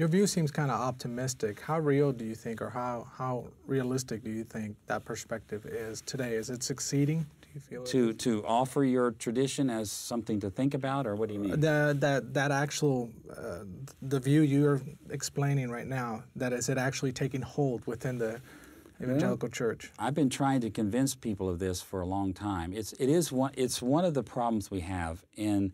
Your view seems kind of optimistic. How real do you think, or how realistic do you think that perspective is today? Is it succeeding? Do you feel to offer your tradition as something to think about, or what do you mean? That actual the view you're explaining right now, that is it actually taking hold within the evangelical church? I've been trying to convince people of this for a long time. It's one of the problems we have in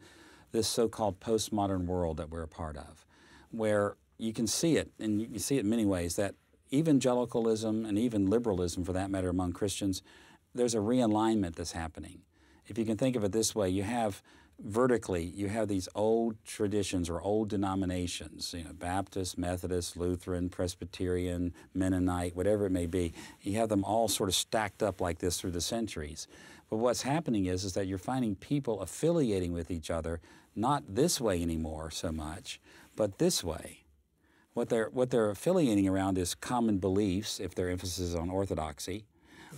this so-called postmodern world that we're a part of, where you can see it, and you can see it in many ways, that evangelicalism and even liberalism, for that matter, among Christians, there's a realignment that's happening. If you can think of it this way, you have vertically, you have these old traditions or old denominations, Baptist, Methodist, Lutheran, Presbyterian, Mennonite, whatever it may be. You have them all sort of stacked up like this through the centuries. But what's happening is that you're finding people affiliating with each other, not this way anymore so much, but this way. What they're affiliating around is common beliefs, if their emphasis is on orthodoxy,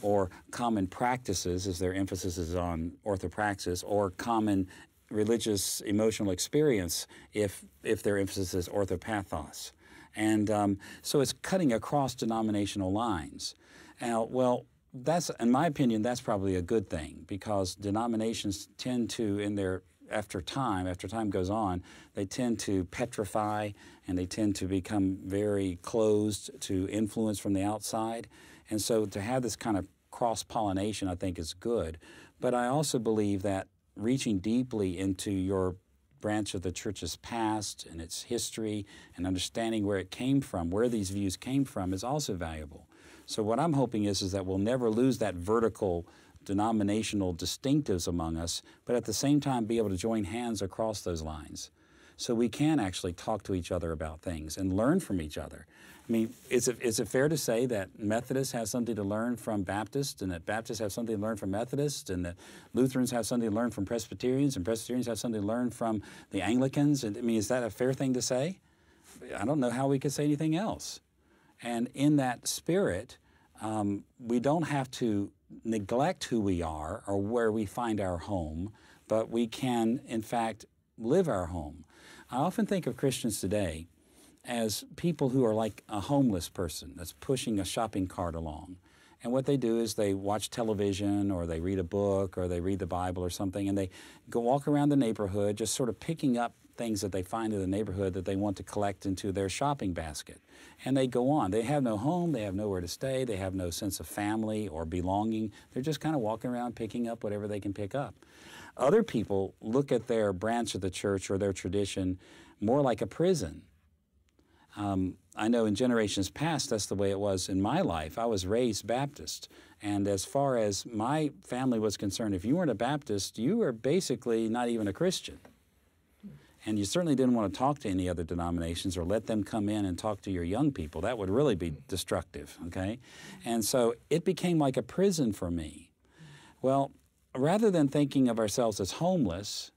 or common practices, as their emphasis is on orthopraxis, or common religious emotional experience, if their emphasis is orthopathos. And so it's cutting across denominational lines. Now, well, that's, in my opinion, that's probably a good thing, because denominations tend to, after time goes on, they tend to petrify, and they tend to become very closed to influence from the outside. And so to have this kind of cross-pollination, I think, is good. But I also believe that reaching deeply into your branch of the church's past and its history and understanding where it came from, where these views came from, is also valuable. So what I'm hoping is that we'll never lose that vertical denominational distinctives among us, but at the same time be able to join hands across those lines, so we can actually talk to each other about things and learn from each other. I mean, is it fair to say that Methodists have something to learn from Baptists, and that Baptists have something to learn from Methodists, and that Lutherans have something to learn from Presbyterians, and Presbyterians have something to learn from the Anglicans? And, I mean, is that a fair thing to say? I don't know how we could say anything else. And in that spirit, we don't have to neglect who we are or where we find our home, but we can, in fact, live our home. I often think of Christians today as people who are like a homeless person that's pushing a shopping cart along. And what they do is they watch television, or they read a book, or they read the Bible or something, and they go walk around the neighborhood just sort of picking up things that they find in the neighborhood that they want to collect into their shopping basket. And they go on. They have no home, they have nowhere to stay, they have no sense of family or belonging. They're just kind of walking around picking up whatever they can pick up. Other people look at their branch of the church or their tradition more like a prison. I know in generations past, that's the way it was in my life. I was raised Baptist, and as far as my family was concerned, if you weren't a Baptist, you were basically not even a Christian. And you certainly didn't want to talk to any other denominations or let them come in and talk to your young people. That would really be destructive, okay? And so it became like a prison for me. Well, rather than thinking of ourselves as homeless,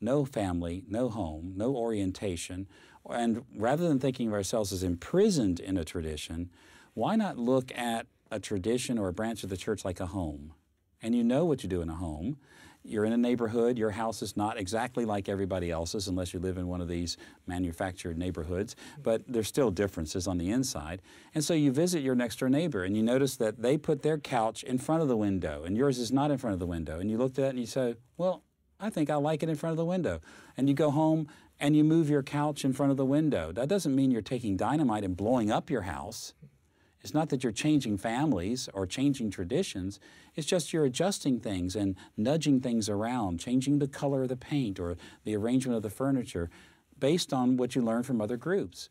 no family, no home, no orientation, and rather than thinking of ourselves as imprisoned in a tradition, why not look at a tradition or a branch of the church like a home? And you know what you do in a home. You're in a neighborhood. Your house is not exactly like everybody else's unless you live in one of these manufactured neighborhoods, but there's still differences on the inside. And so you visit your next door neighbor, and you notice that they put their couch in front of the window, and yours is not in front of the window. And you looked at it and you say, well, I think I like it in front of the window. And you go home and you move your couch in front of the window. That doesn't mean you're taking dynamite and blowing up your house. It's not that you're changing families or changing traditions. It's just you're adjusting things and nudging things around, changing the color of the paint or the arrangement of the furniture based on what you learn from other groups.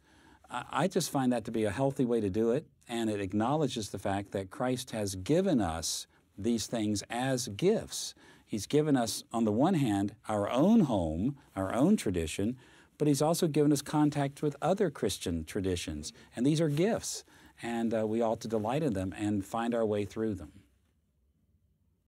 I just find that to be a healthy way to do it, and it acknowledges the fact that Christ has given us these things as gifts. He's given us, on the one hand, our own home, our own tradition, but He's also given us contact with other Christian traditions, and these are gifts. And we ought to delight in them and find our way through them.